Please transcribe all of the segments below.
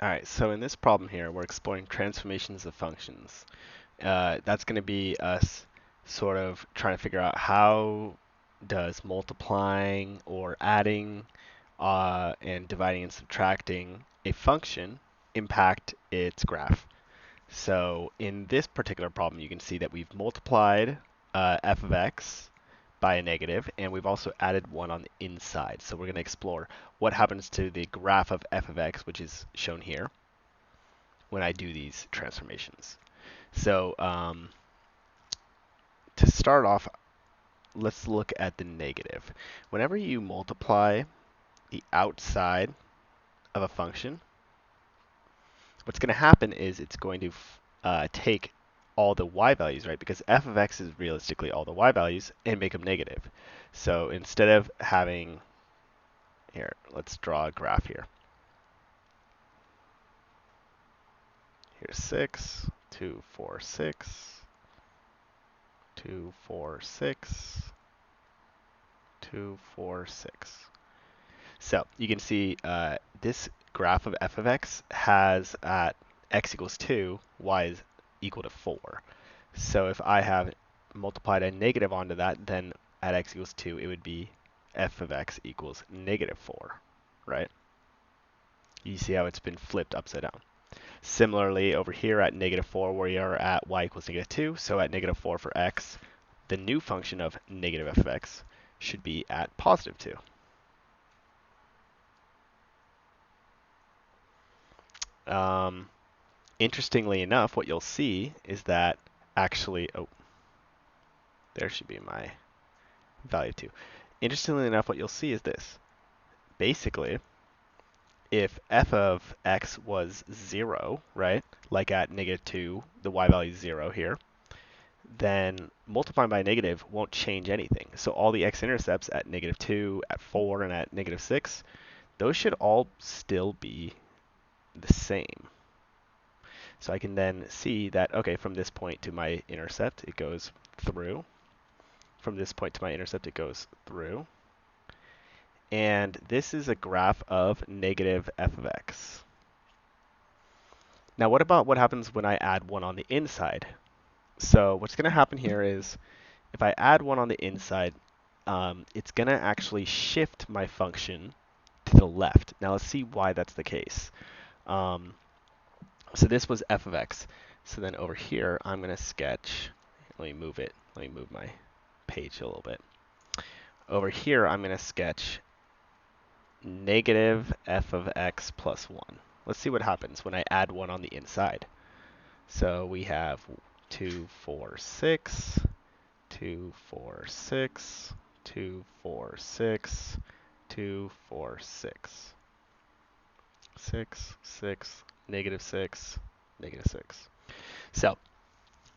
All right, so in this problem here, we're exploring transformations of functions. That's going to be us sort of trying to figure out how does multiplying or adding and dividing and subtracting a function impact its graph. So in this particular problem, you can see that we've multiplied f of x by a negative, and we've also added one on the inside. So we're going to explore what happens to the graph of f of x, which is shown here, when I do these transformations. So to start off, let's look at the negative. Whenever you multiply the outside of a function, what's going to happen is it's going to take all the y values, right? Because f of x is realistically all the y values, and make them negative. So instead of having, here, let's draw a graph here. Here's 6, 2, 4, 6, 2, 4, 6, 2, 4, 6. So you can see this graph of f of x has at x equals 2, y is equal to 4. So if I have multiplied a negative onto that, then at x equals 2, it would be f of x equals negative 4, right? You see how it's been flipped upside down. Similarly, over here at negative 4, we are at y equals negative 2. So at negative 4 for x, the new function of negative f of x should be at positive 2. Interestingly enough, what you'll see is that actually, oh, there should be my value 2. Interestingly enough, what you'll see is this. Basically, if f of x was 0, right, like at negative 2, the y value is 0 here, then multiplying by a negative won't change anything. So all the x-intercepts at negative 2, at 4, and at negative 6, those should all still be the same. So I can then see that, okay, from this point to my intercept, it goes through. From this point to my intercept, it goes through. And this is a graph of negative f of x. Now, what about what happens when I add 1 on the inside? So what's going to happen here is if I add 1 on the inside, it's going to actually shift my function to the left. Now, let's see why that's the case. So this was f of x. So then over here, I'm going to sketch. Let me move it. Let me move my page a little bit. Over here, I'm going to sketch negative f of x plus 1. Let's see what happens when I add 1 on the inside. So we have 2, 4, 6, 2, 4, 6, 2, 4, 6, 2, 4, 6. 6, 6, negative 6, negative 6. So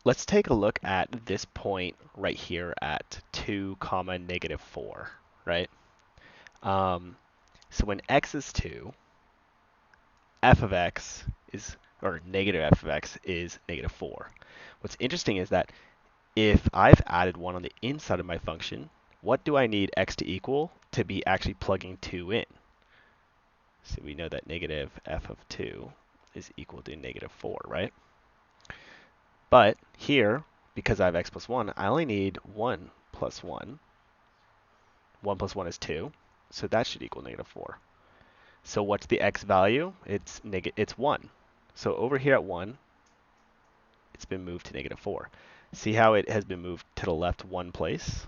let's take a look at this point right here at 2 comma negative 4, right? So when x is 2, f of x is, or negative f of x is negative 4. What's interesting is that if I've added 1 on the inside of my function, what do I need x to equal to be actually plugging 2 in? So we know that negative f of 2 is equal to negative 4, right? But here, because I have x plus 1, I only need 1 plus 1. 1 plus 1 is 2, so that should equal negative 4. So what's the x value? It's 1. So over here at 1, it's been moved to negative 4. See how it has been moved to the left one place?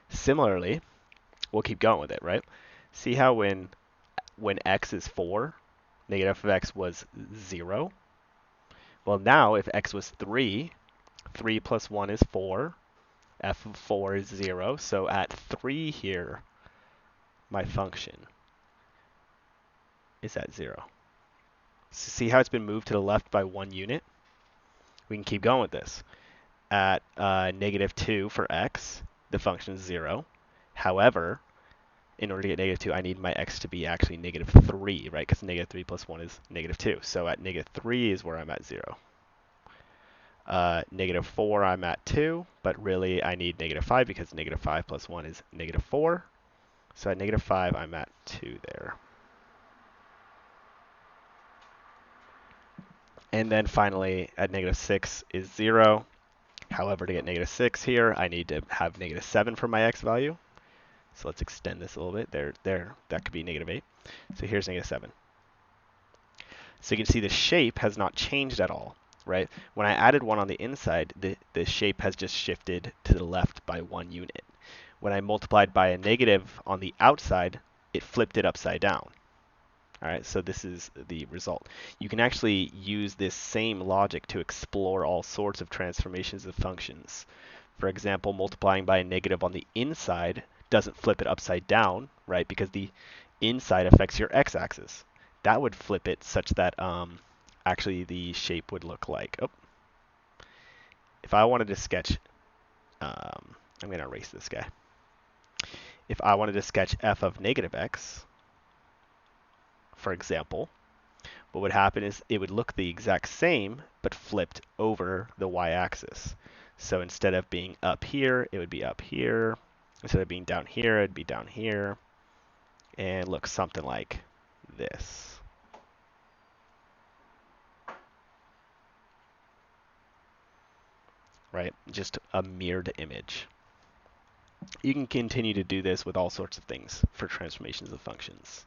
Similarly, we'll keep going with it, right? See how when x is 4, negative f of x was 0? Well, now if x was 3, 3 plus 1 is 4. F of 4 is 0. So at 3 here, my function is at 0. So see how it's been moved to the left by 1 unit? We can keep going with this. At negative 2 for x, the function is 0. However, in order to get negative 2, I need my x to be actually negative 3, right? Because negative 3 plus 1 is negative 2. So at negative 3 is where I'm at 0. Negative 4, I'm at 2, but really I need negative 5 because negative 5 plus 1 is negative 4. So at negative 5, I'm at 2 there. And then finally, at negative 6 is 0. However, to get negative 6 here, I need to have negative 7 for my x value. So let's extend this a little bit. There, that could be negative 8. So here's negative 7. So you can see the shape has not changed at all, right? When I added 1 on the inside, the shape has just shifted to the left by 1 unit. When I multiplied by a negative on the outside, it flipped it upside down. All right, so this is the result. You can actually use this same logic to explore all sorts of transformations of functions. For example, multiplying by a negative on the inside doesn't flip it upside down, right? Because the inside affects your x-axis. That would flip it such that actually the shape would look like, oh, if I wanted to sketch, I'm going to erase this guy. If I wanted to sketch f of negative x, for example, what would happen is it would look the exact same, but flipped over the y-axis. So instead of being up here, it would be up here. Instead of being down here, it'd be down here. And look something like this. Right? Just a mirrored image. You can continue to do this with all sorts of things for transformations of functions.